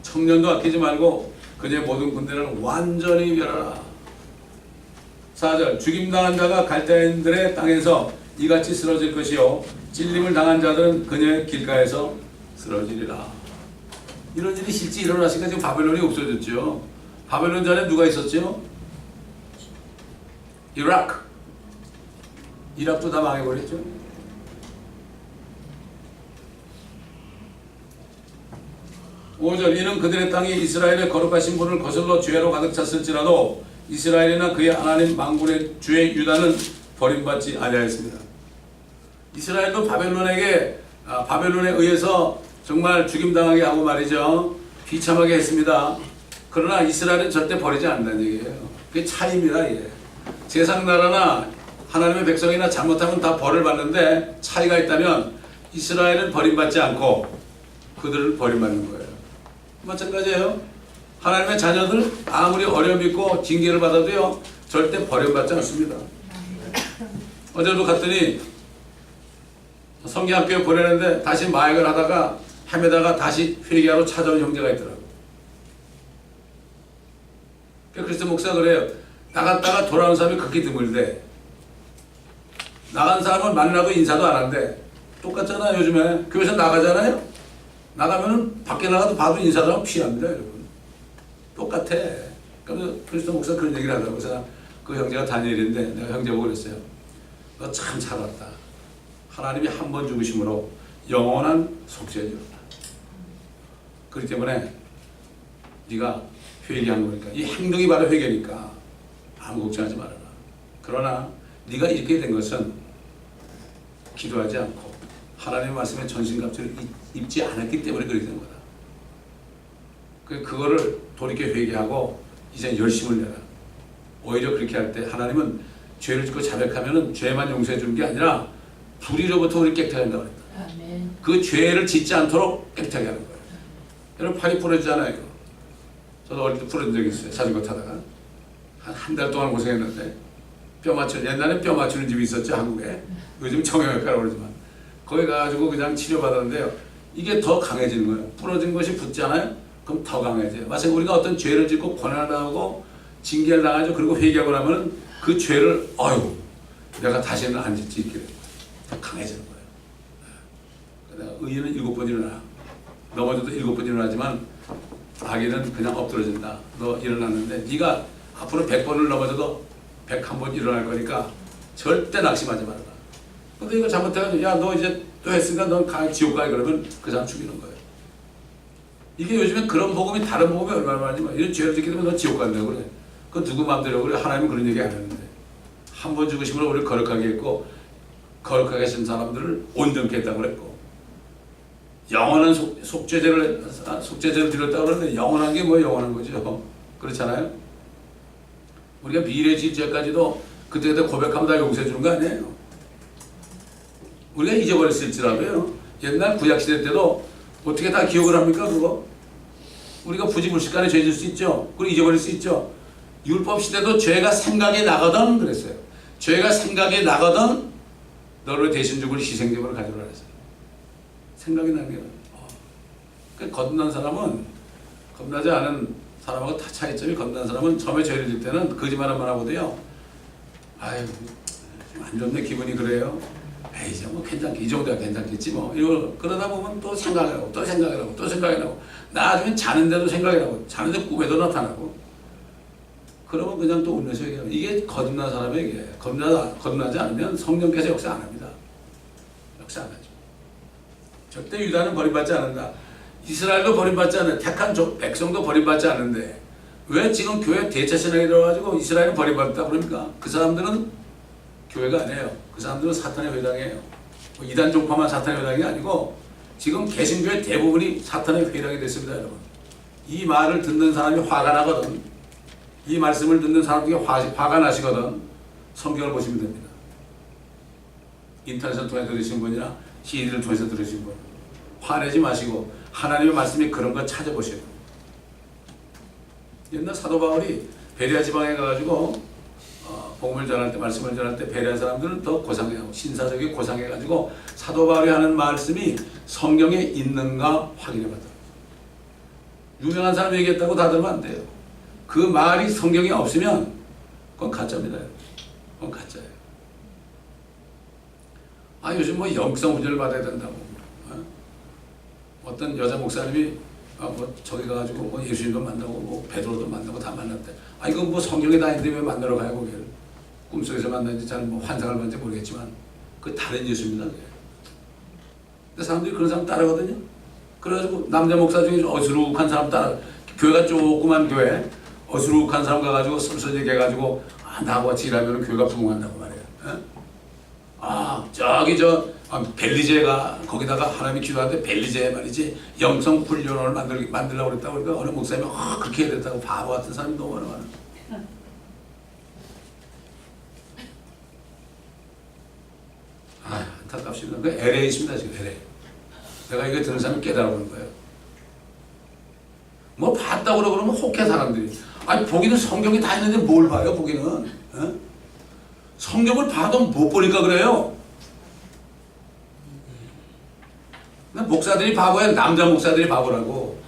청년도 아끼지 말고 그의 모든 군대를 완전히 멸하라. 4절 죽임당한 자가 갈대인들의 땅에서 이같이 쓰러질 것이요 찔림을 당한 자들은 그녀의 길가에서 쓰러지리라. 이런 일이 실제 일어났으니까 지금 바벨론이 없어졌죠. 바벨론 전에 누가 있었죠? 이락도 다 망해버렸죠. (5절) 이는 그들의 땅이 이스라엘의 거룩하신 분을 거슬러 죄로 가득 찼을지라도 이스라엘이나 그의 하나님 만군의 주의 유다는 버림받지 아니하였습니다. 이스라엘도 바벨론에게 바벨론에 의해서 정말 죽임당하게 하고 말이죠. 비참하게 했습니다. 그러나 이스라엘은 절대 버리지 않는다는 얘기예요. 그게 차이입니다. 이게. 세상 나라나 하나님의 백성이나 잘못하면 다 벌을 받는데 차이가 있다면 이스라엘은 버림받지 않고 그들을 버림받는 거예요. 마찬가지예요. 하나님의 자녀들 아무리 어려움 있고 징계를 받아도요 절대 버림받지 않습니다. 어제도 갔더니 성경학교에 보내는데 다시 마약을 하다가 헤매다가 다시 회개하러 찾아온 형제가 있더라고요. 그래서 목사가 그래요. 나갔다가 돌아온 사람이 극히 드물대. 나간 사람은 만나도 인사도 안 한대. 똑같잖아요. 요즘에 교회에서 나가잖아요. 나가면은 밖에 나가도 봐도 인사도 하면 피합니다. 여러분. 똑같아. 그래서 그리스도 목사 그런 얘기를 하더라고요. 그래서 그 형제가 다니엘인데 내가 형제 보고 그랬어요. 너 참 살았다. 하나님이 한 번 죽으심으로 영원한 속죄해 주었다. 그렇기 때문에 네가 회개한 거니까 이 행동이 바로 회개니까 아무 걱정하지 말아라. 그러나 네가 이렇게 된 것은 기도하지 않고 하나님의 말씀에 전신갑주를 입지 않았기 때문에 그렇게 된 거다. 그거를 돌이켜 회개하고 이제 열심을 내라. 오히려 그렇게 할 때 하나님은 죄를 짓고 자백하면은 죄만 용서해 주는 게 아니라 불의로부터 우리 깨끗하게 한다고 그랬다. 아멘. 그 죄를 짓지 않도록 깨끗하게 하는 거예요. 여러분 팔이 부러지잖아요. 저도 어릴 때 부러진 적이 있어요. 자전거 타다가 한 달 동안 고생했는데 뼈 맞추는 옛날에 뼈 맞추는 집이 있었죠 한국에. 요즘 정형외과라고 그러지만 거기 가가지고 그냥 치료받았는데요. 이게 더 강해지는 거예요. 부러진 것이 붙잖아요. 그럼 더 강해져요. 마치 우리가 어떤 죄를 짓고 고난을 당하고 징계를 당하죠. 그리고 회개하고 나면 그 죄를 내가 다시는 안 짓지 이렇게 더 강해지는 거예요. 내가 의인은 7번 일어나. 넘어져도 7번 일어나지만 악인은 그냥 엎드러진다. 너 일어났는데 네가 앞으로 100번을 넘어져도 101번 일어날 거니까 절대 낙심하지 말아라. 근데 이거 잘못해가지고 야 너 이제 또 했으니까 넌 지옥 가야 그러면 그 사람 죽이는 거예요. 이게 요즘에 그런 복음이 다른 복음이 얼마나 많지만 이런 죄를 짓게 되면 너 지옥 간다고 그래. 그건 누구 마음대로 그래. 하나님은 그런 얘기 안 했는데 한 번 죽으심으로 우리를 거룩하게 했고 거룩하게 하신 사람들을 온전케 했다고 그랬고 영원한 속죄제를 드렸다고 그러는데 영원한 게 뭐 영원한 거죠. 그렇잖아요. 우리가 미래 지죄까지도 그때 고백하면 다 용서해 주는 거 아니에요. 우리가 잊어버렸을지라도요. 옛날 구약시대 때도 어떻게 다 기억을 합니까 그거? 우리가 부지불식간에 죄 질 수 있죠. 그리고 잊어버릴 수 있죠. 율법 시대도 죄가 생각이 나거든 그랬어요. 죄가 생각이 나거든 너를 대신 죽을 희생제물을 가져오라 그랬어요. 생각이 나는 게 거듭난 사람은 겁나지 않은 사람하고 다 차이점이 겁난 사람은 처음에 죄를 질 때는 거짓말 한번 하고도요. 아유 안 좋네 기분이 그래요. 에이 이제 뭐 괜찮게 이 정도야 괜찮겠지 뭐 이거 그러다 보면 또 생각이 나고 또 생각이 나고 또 생각이 나고 나중에 자는데도 생각이 나고 자는데 꿈에도 나타나고 그러면 그냥 또 울면서 얘기해요. 이게 거듭난 사람에게 거듭나지 않으면 성령께서 역사 안 합니다. 역사 안 하죠. 절대 유다는 버림받지 않는다. 이스라엘도 버림받지 않는 택한 백성도 버림받지 않는데 왜 지금 교회 대차신앙이 들어가지고 이스라엘은 버림받았다 그럽니까? 그 사람들은 교회가 아니에요. 그 사람들은 사탄의 회당이에요. 이단 종파만 사탄의 회당이 아니고 지금 개신교회 대부분이 사탄의 회당이 됐습니다. 여러분. 이 말을 듣는 사람이 화가 나거든. 이 말씀을 듣는 사람들이 화가 나시거든. 성경을 보시면 됩니다. 인터넷을 통해 들으신 분이나 CD를 통해서 들으신 분 화내지 마시고 하나님의 말씀이 그런 거 찾아보세요. 옛날 사도 바울이 베레아 지방에 가가지고 복음을 전할 때 말씀을 전할 때 베레아 사람들은 더 고상해하고 신사적이 고상해가지고 사도 바울이 하는 말씀이 성경에 있는가 확인해봤다. 유명한 사람이 얘기했다고 다 들으면 안 돼요. 그 말이 성경에 없으면 그건 가짜입니다. 그건 가짜예요. 요즘 뭐 영성 훈련을 받아야 된다고. 어떤 여자 목사님이 뭐 저기 가가지고 뭐 예수님도 만나고 뭐 베드로도 만나고 다 만났대. 이거 뭐 성경에 다 있는데 왜 만나러 가요 거기를? 꿈속에서 만났는지 잘 뭐 환상을 봤는지 모르겠지만 그 다른 예수입니다. 그게. 근데 사람들이 그런 사람 따르거든요. 그래가지고 남자 목사 중에 어수룩한 사람 따라 교회가 조그만 교회 어수룩한 사람 가가지고 슬슬 얘기해가지고 나하고 같이 일하면 교회가 부흥한다고 말이에요. 저기 벨리제가 거기다가 하나님이 기도하는데 벨리제 말이지 영성 훈련을 만들려고 그랬다고 그러니까 어느 목사님이 그렇게 해야 된다고 바보 같은 사람이 너무 많아. 안타깝습니다. 그 LA 있습니다 지금 LA. 내가 이거 듣는 사람이 깨달아보는 거예요. 뭐 봤다고 그러면 혹해 사람들이. 아니 보기는 성경이 다 있는데 뭘 봐요 보기는. 어? 성경을 봐도 못 보니까 그래요. 목사들이 바보야. 남자 목사들이 바보라고.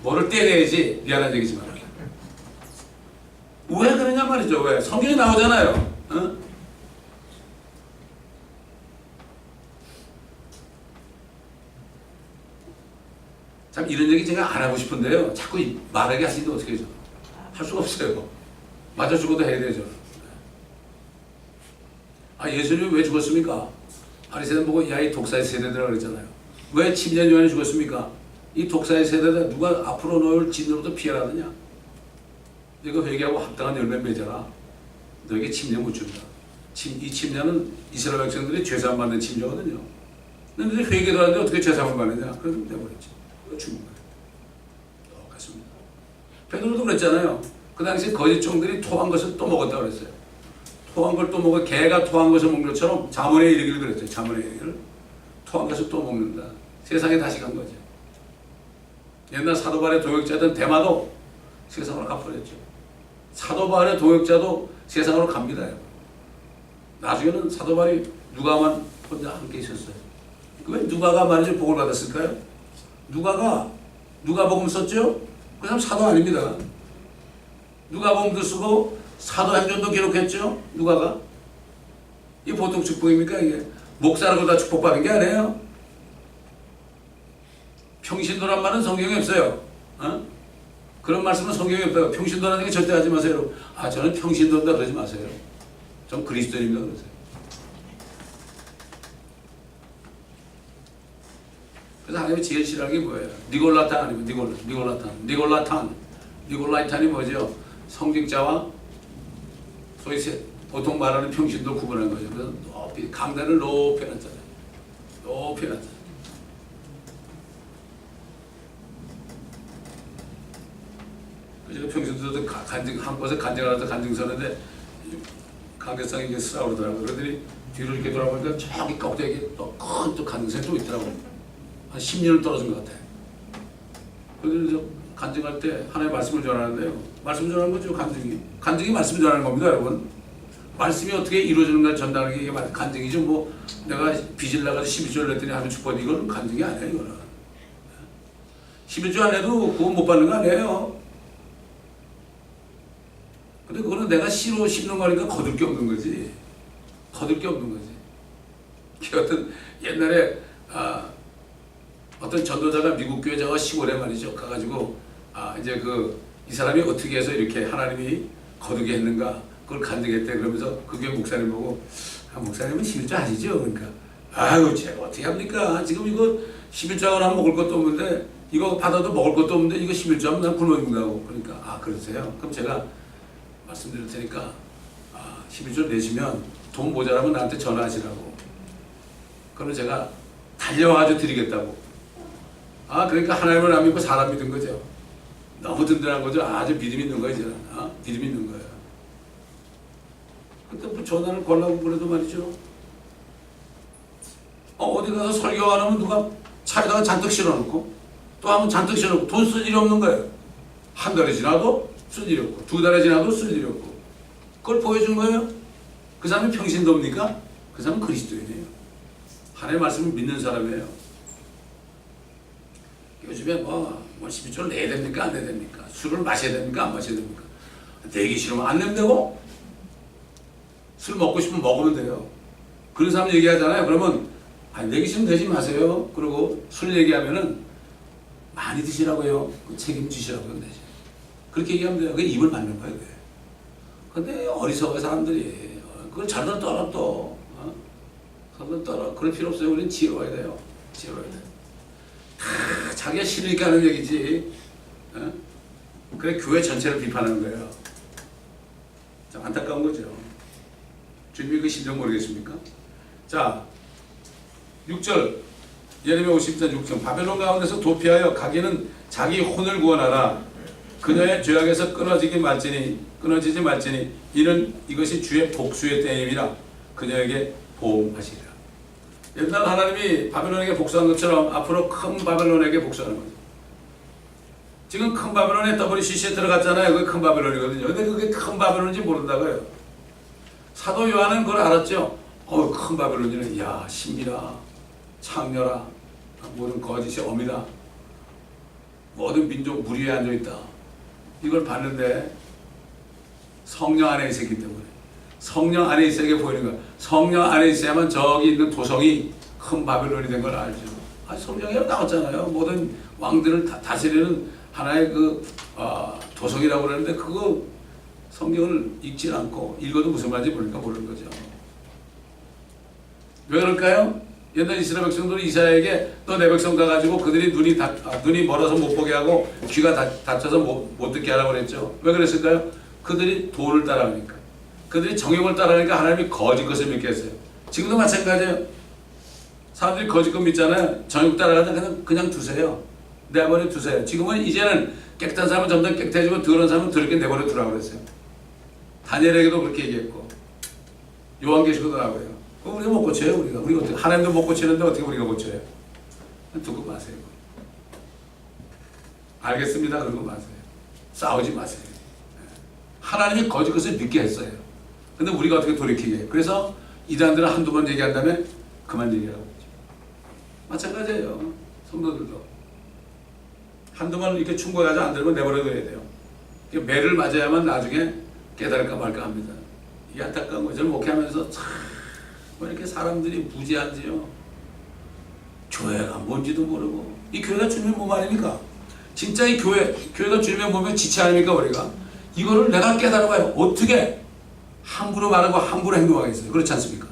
뭐를 떼내야지. 미안한 얘기지만 왜 그러냐 말이죠. 왜? 성경이 나오잖아요. 어? 참 이런 얘기 제가 안 하고 싶은데요. 자꾸 말하게 하시는데 어떻게 해요? 할 수가 없어요. 맞아 죽어도 해야 되죠. 예수님이 왜 죽었습니까? 바리새인 보고 야 이 독사의 세대들이라고 그랬잖아요. 왜 침례 요한이 죽었습니까? 이 독사의 세대들 누가 앞으로 너를 진노로부터 피하라느냐? 이거 회개하고 합당한 열매 맺어라. 너에게 침례 못 준다. 이 침례는 이스라엘 백성들이 죄사함 받는 침례거든요. 근데 회개도 하는데 어떻게 죄사함을 받느냐? 그래서 내버렸지. 죽은 거예요. 똑같습니다. 베드로도 그랬잖아요. 그 당시 거짓 종들이 토한 것을 또 먹었다고 그랬어요. 토한 걸 또 먹어. 개가 토한 것을 먹는 것처럼 잠언에 이르기를 그랬어요. 잠언에 이르기를 토한 것을 또 먹는다. 세상에 다시 간 거죠. 옛날 사도바울의 동역자던 데마도 세상으로 가버렸죠. 사도바울의 동역자도 세상으로 갑니다. 나중에는 사도바울이 누가만 혼자 함께 있었어요. 왜 누가가 말이죠 복을 받았을까요? 누가복음 썼죠? 그 사람 사도 아닙니다. 누가복음도 쓰고 사도행전도 기록했죠? 누가가. 이게 보통 축복입니까? 이게 목사라고 다 축복받은 게 아니에요. 평신도란 말은 성경에 없어요. 어? 그런 말씀은 성경에 없다고. 평신도라는 얘기 절대 하지 마세요. 저는 평신도다 그러지 마세요. 전 그리스도인입니다 그러세요. 그래서 하나님이 제일 싫어하는 게 뭐예요? 니골라탄 아니면 니골라이탄이 뭐죠? 성직자와 소위 보통 말하는 평신도 구분하는 거죠. 그래서 높이 강단을 높이 해놨잖아요. 높이 해놨잖아요. 그래서 평신도도 한 곳에 간증하면서 간증 서는데 강대상이 이제 쓰라고 그러더라고요. 그러더니 뒤로 이렇게 돌아보니까 저기 꼭대기에 또 큰 간증선이 또 있더라고요. 한 10년을 떨어진 것 같아요. 그래서 간증할 때 하나님의 말씀을 전하는데요. 말씀 전하는 거죠, 간증이. 간증이 말씀 전하는 겁니다, 여러분. 말씀이 어떻게 이루어지는가 전달하는 게 이게 간증이죠. 뭐 내가 빚을 나가서 11조를 냈더니 하면 축복이 이건 간증이 아니에요, 이거는. 11조 안 해도 구원 못 받는 거 아니에요. 근데 그거는 내가 씨로 심는 거니까 거둘 게 없는 거지. 거둘 게 없는 거지. 어떤 옛날에 어떤 전도자가 미국 교회자가 시골에 말이죠 가가지고 이제 이 사람이 어떻게 해서 이렇게 하나님이 거두게 했는가 그걸 간증했대. 그러면서 그 교회 목사님 보고 목사님은 11조 아시죠? 그러니까 제가 어떻게 합니까? 지금 이거 11조 하면 먹을 것도 없는데 이거 받아도 먹을 것도 없는데 이거 11조 하면 난 굶어 죽는다고. 그러니까 그러세요? 그럼 제가 말씀드릴 테니까 11조 내시면 돈 모자라면 나한테 전화하시라고. 그러면 제가 달려와가지고 드리겠다고. 그러니까 하나님을 안 믿고 사람 믿은 거죠. 너무 든든한 거죠. 아주 믿음 있는 거예요. 믿음 있는 거예요. 그때 뭐 전화를 걸라고 그래도 말이죠. 어디 가서 설교 안 하면 누가 차에다가 잔뜩 실어놓고 또 하면 잔뜩 실어놓고 돈 쓸 일이 없는 거예요. 한 달이 지나도 쓸 일이 없고 2달이 지나도 쓸 일이 없고 그걸 보여준 거예요. 그 사람이 평신도입니까? 그 사람은 그리스도인이에요. 하나님의 말씀을 믿는 사람이에요. 요즘에 뭐 12조를 내야 됩니까? 안 내야 됩니까? 술을 마셔야 됩니까? 안 마셔야 됩니까? 내기 싫으면 안 내면 되고 술 먹고 싶으면 먹으면 돼요. 그런 사람 얘기하잖아요. 그러면 내기 싫으면 내지 마세요. 그리고 술 얘기하면은 많이 드시라고요. 책임지시라고요. 대신. 그렇게 얘기하면 돼요. 그게 입을 맞는 거예요. 그게. 근데 어리석은 사람들이 그걸 잘도 떨어 또. 그걸 떨어. 그럴 필요 없어요. 우리는 지혜로워야 돼요. 지혜로워야 돼. 다 자기가 싫으니까 하는 얘기지. 그래 교회 전체를 비판하는 거예요. 참 안타까운 거죠. 주님이 그 심정 모르겠습니까? 자, 6절 예레미야 50장 6절 바벨론 가운데서 도피하여 가기는 자기 혼을 구원하라. 그녀의 죄악에서 끊어지지 말지니 이는 이것이 주의 복수의 때임이라. 그녀에게 보응하시리라. 옛날 하나님이 바벨론에게 복수한 것처럼 앞으로 큰 바벨론에게 복수하는 거죠. 지금 큰 바벨론에 WCC에 들어갔잖아요. 그게 큰 바벨론이거든요. 근데 그게 큰 바벨론인지 모른다고요. 사도 요한은 그걸 알았죠. 큰 바벨론이는 야 신비라 창녀라 모든 거짓이 어미다. 모든 민족 물 위에 앉아있다. 이걸 봤는데 성령 안에 있었기 때문에 성령 안에 있어야 보이는 거야. 성령 안에 있어야만 저기 있는 도성이 큰 바벨론이 된 걸 알죠. 성경에 나왔잖아요. 모든 왕들을 다스리는 하나의 도성이라고 그러는데 그거 성경을 읽지 않고 읽어도 무슨 말인지 모르니까 모르는 거죠. 왜 그럴까요? 옛날 이스라엘 백성들은 이사야에게 너 내 백성 가가지고 그들이 눈이 멀어서 못 보게 하고 귀가 다쳐서 못 듣게 하라고 그랬죠. 왜 그랬을까요? 그들이 돈을 따라가니까. 그들이 정욕을 따라가니까 하나님이 거짓 것을 믿게 했어요. 지금도 마찬가지예요. 사람들이 거짓 것 믿잖아요. 정욕 따라가면 그냥 두세요. 내버려 두세요. 지금은 이제는 깨끗한 사람은 점점 깨끗해지고 더러운 사람은 더럽게 내버려 두라고 그랬어요. 다니엘에게도 그렇게 얘기했고 요한계시록도 나오고요. 우리가 못 고쳐요. 우리가 어떻게 하나님도 못 고치는데 어떻게 우리가 고쳐요? 두고 마세요. 알겠습니다. 그러고 마세요. 싸우지 마세요. 하나님이 거짓 것을 믿게 했어요. 근데 우리가 어떻게 돌이키게 해요? 그래서 이단들은 한두 번 얘기한 다음에 그만 얘기하라고 그러죠. 마찬가지예요. 성도들도 한두 번 이렇게 충고하지 안 들으면 내버려둬야 돼요. 매를 맞아야만 나중에 깨달을까 말까 합니다. 이 안타까운 거죠. 목회하면서 참 왜 이렇게 사람들이 무지한지요. 교회가 뭔지도 모르고. 이 교회가 주님의 몸 아닙니까? 진짜 이 교회가 주님의 몸의 지체 아닙니까 우리가? 이거를 내가 깨달아봐요. 어떻게 함부로 말하고 함부로 행동하겠어요? 그렇지 않습니까?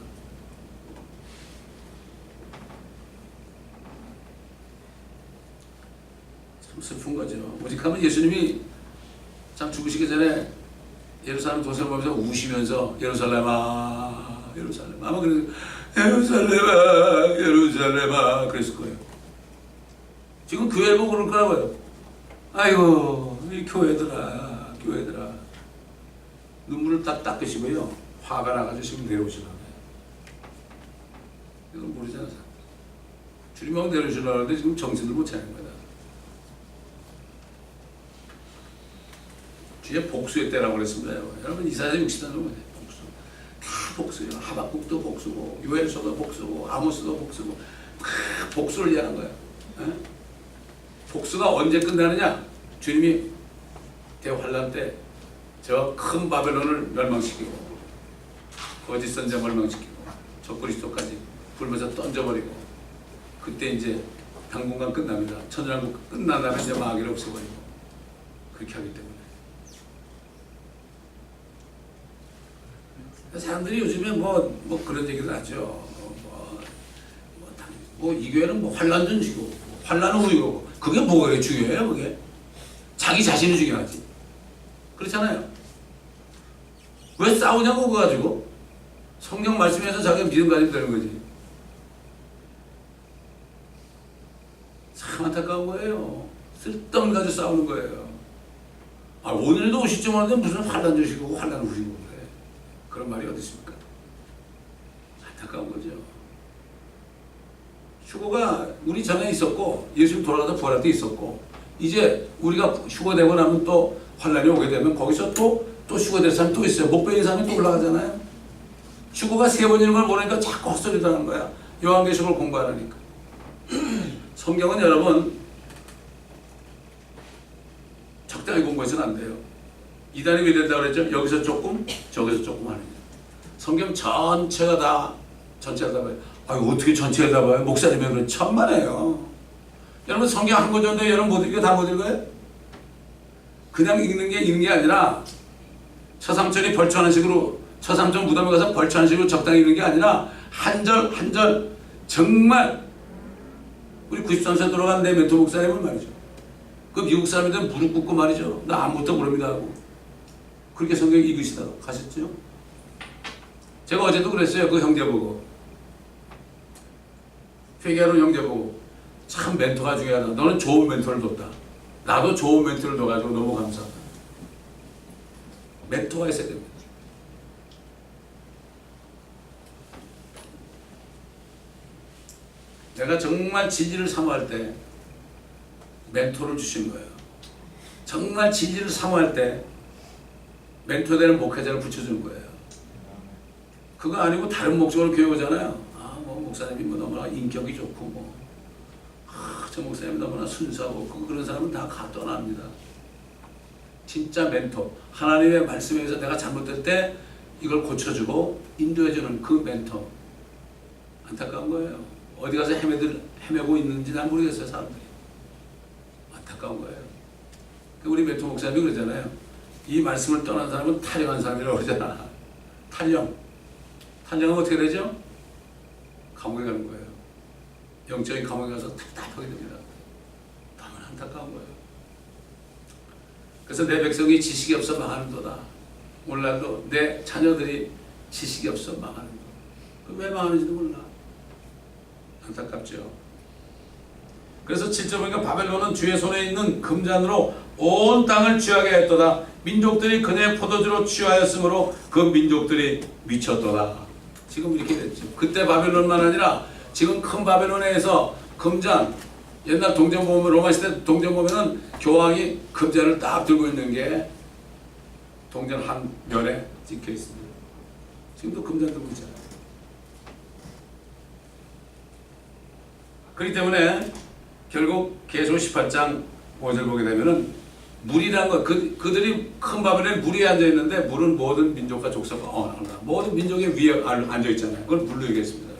참 슬픈 거죠. 오직하면 예수님이 참 죽으시기 전에 예루살렘 도성을 보면서 우시면서 예루살렘아 예루살렘아 아마 그래서 예루살렘아 예루살렘아 그랬을 거예요. 지금 교회를 보고 그럴 거라고요. 아이고 이 교회들아 눈물을 딱 닦으시고요. 화가 나가지고 지금 내려오시려고 해요. 이건 모르잖아요. 주님하고 내려오시려고 하는데 지금 정신을 못 차리는 거다. 주의 복수의 때라고 그랬습니다. 여러분 이사야 60장은 뭐예요? 복수. 다 복수예요. 하박국도 복수고 요엘서도 복수고 아모스도 복수고 다 복수를 위한 거예요. 에? 복수가 언제 끝나느냐? 주님이 대환란 때 저 큰 바벨론을 멸망시키고 거짓 선자 멸망시키고 적그리스도까지 불면서 던져버리고 그때 이제 당분간 끝납니다. 천년왕국 끝난 다음에 이제 마귀를 없애버리고 그렇게 하기 때문에 사람들이 요즘에 뭐 그런 얘기를 하죠. 이 교회는 환란 전시고 환란 후이고 그게 뭐가 중요해요? 그게 자기 자신이 중요하지. 그렇잖아요. 왜 싸우냐고 그거 가지고 성경 말씀에서 자기가 믿음 가지면 되는 거지. 참 안타까운 거예요. 쓸데없는 가지고 싸우는 거예요. 오늘도 오시지 않았는데 무슨 환란 전시고 환란 후이고 그래. 그런 말이 어디 있습니까? 안타까운 거죠. 휴거가 우리 전에 있었고 예수님 돌아가서 부활할 때 있었고 이제 우리가 휴거되고 나면 또 환란이 오게 되면 거기서 또 휴거될 사람이 또 있어요. 못 배인 사람이 또 올라가잖아요. 휴거가 3번이는 걸 모르니까 자꾸 헛소리를 하는 거야. 요한계시록을 공부 안 하니까. 성경은 여러분 적당히 공부해서는 안 돼요. 이단이 왜 된다고 그랬죠? 여기서 조금 저기서 조금 하는 거예요. 성경 전체가 다 봐요. 어떻게 전체를 다 봐요? 목사님이 그런 천만에요. 여러분 성경 한 권 정도 여러분 못 읽고 다 못 읽어요? 그냥 읽는 게 아니라 처삼천이 벌초하는 식으로 처삼천 무덤에 가서 벌초하는 식으로 적당히 읽는 게 아니라 한 절 한 절 정말 우리 93세 돌아간 내 멘토 목사님은 말이죠. 그 미국 사람인데 무릎 꿇고 말이죠. 나 아무것도 모릅니다 하고 그렇게 성경 읽으시다가 가셨죠. 제가 어제도 그랬어요. 그 형제 보고 회개하는 형제 보고 참 멘토가 중요하다. 너는 좋은 멘토를 뒀다. 나도 좋은 멘토를 둬가지고 너무 감사하다. 멘토가 있어야 됩니다. 내가 정말 진리를 사모할 때 멘토를 주신 거예요. 정말 진리를 사모할 때 멘토 되는 목회자를 붙여준 거예요. 그거 아니고 다른 목적으로 교회 오잖아요. 뭐 목사님이 뭐 너무나 인격이 좋고 뭐 저 목사님이 너무나 순수하고 그런 사람은 다 떠납니다. 진짜 멘토, 하나님의 말씀에 의해서 내가 잘못될 때 이걸 고쳐주고 인도해주는 그 멘토. 안타까운 거예요. 어디 가서 헤매고 있는지 난 모르겠어요. 사람들이. 안타까운 거예요. 우리 멘토 목사님이 그러잖아요. 이 말씀을 떠난 사람은 탈영한 사람이라고 그러잖아. 탈영. 탈영은 어떻게 되죠? 감옥에 가는 거예요. 영적인 감옥에 가서 답답하게 됩니다. 너무나 안타까운 거예요. 그래서 내 백성이 지식이 없어 망하는도다. 오늘날도 내 자녀들이 지식이 없어 망하는 거. 왜 망하는지도 몰라. 안타깝죠. 그래서 7절 보니까 바벨론은 주의 손에 있는 금잔으로 온 땅을 취하게 했도다. 민족들이 그네 포도주로 취하였으므로 그 민족들이 미쳤도다. 지금 이렇게 됐죠. 그때 바벨론만 아니라 지금 큰 바벨론에서 금잔, 옛날 동전 보면 로마 시대 동전 보면은 교황이 금잔을 딱 들고 있는 게 동전 한 면에 찍혀 있습니다. 지금도 금잔 들고 있잖아요. 그렇기 때문에 결국 계시록 18장 5절 보게 되면은 물이란 것, 그들이 큰 바벨론에 물이 앉아 있는데 물은 모든 민족과 족속과 모든 민족의 위에 앉아 있잖아요. 그걸 물로 얘기했습니다.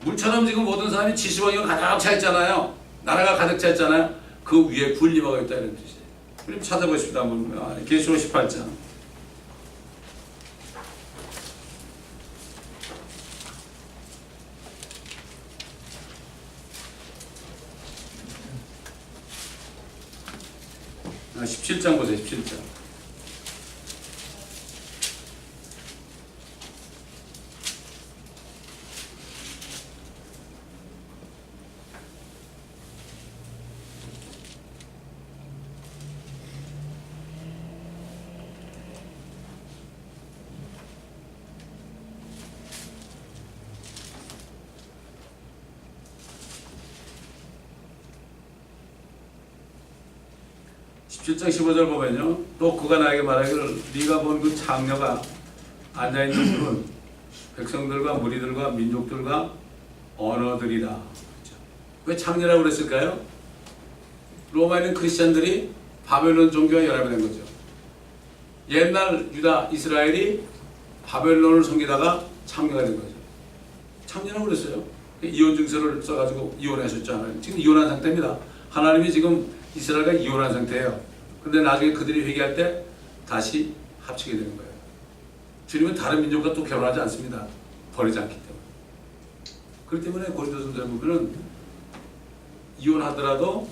물처럼 지금 모든 사람이 지시왕이가 가득 차 있잖아요. 나라가 가득 차 있잖아요. 그 위에 군림하고 있다 이런 뜻이에요. 우리 찾아보십시다. 한번 계시록 18장. 아, 17장 보세요. 17장. (17장 15절) 보면요, 또 그가 나에게 말하기를 네가 본 그 창녀가 앉아있는 분은 백성들과 무리들과 민족들과 언어들이다. 그렇죠? 왜 창녀라고 그랬을까요? 로마에 있는 크리스찬들이 바벨론 종교와 연합이 된 거죠. 옛날 유다 이스라엘이 바벨론을 섬기다가 창녀가 된 거죠. 창녀라고 그랬어요. 이혼 증서를 써가지고 이혼하셨잖아요. 지금 이혼한 상태입니다. 하나님이 지금 이스라엘과 이혼한 상태예요. 근데 나중에 그들이 회개할 때 다시 합치게 되는 거예요. 주님은 다른 민족과 또 결혼하지 않습니다. 버리지 않기 때문에. 그렇기 때문에 고린도전서에 보면은 이혼하더라도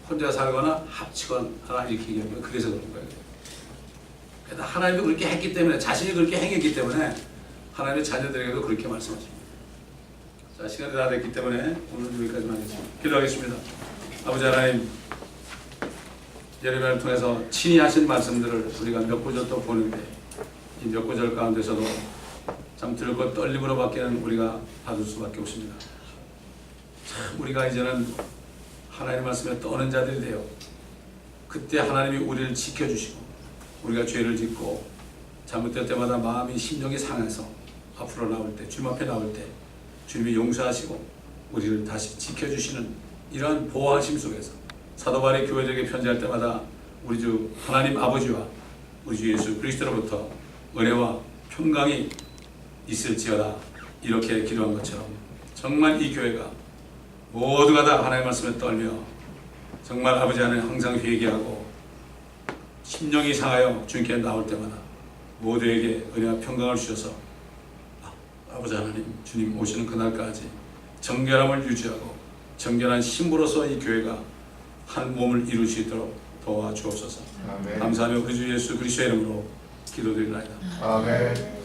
혼자 살거나 합치거나 이렇게 얘기하면 그래서 그런 거예요. 그러니까 하나님도 그렇게 했기 때문에, 자신이 그렇게 행했기 때문에 하나님의 자녀들에게도 그렇게 말씀하십니다. 자, 시간이 다 됐기 때문에 오늘 여기까지만 하겠습니다. 기도하겠습니다. 아버지 하나님, 예레미야를 통해서 친히 하신 말씀들을 우리가 몇 구절 또 보는데 이 몇 구절 가운데서도 참 들고 떨림으로 바뀌는 우리가 받을 수밖에 없습니다. 참 우리가 이제는 하나님 말씀에 떠는 자들이 되어 그때 하나님이 우리를 지켜주시고 우리가 죄를 짓고 잘못될 때마다 마음이 심령이 상해서 앞으로 나올 때, 주님 앞에 나올 때 주님이 용서하시고 우리를 다시 지켜주시는 이러한 보호하심 속에서 사도 바울이 교회들에게 편지할 때마다 우리 주 하나님 아버지와 우리 주 예수 그리스도로부터 은혜와 평강이 있을지어다 이렇게 기도한 것처럼 정말 이 교회가 모두가 다 하나님의 말씀에 떨며 정말 아버지 안에 항상 회개하고 심령이 상하여 주님께 나올 때마다 모두에게 은혜와 평강을 주셔서 아버지 하나님 주님 오시는 그날까지 정결함을 유지하고 정결한 신부로서 이 교회가 한 몸을 이룰 수 있도록 도와주옵소서. 아멘. 감사하며 우리 주 예수 그리스도의 이름으로 기도드리나이다. 아멘.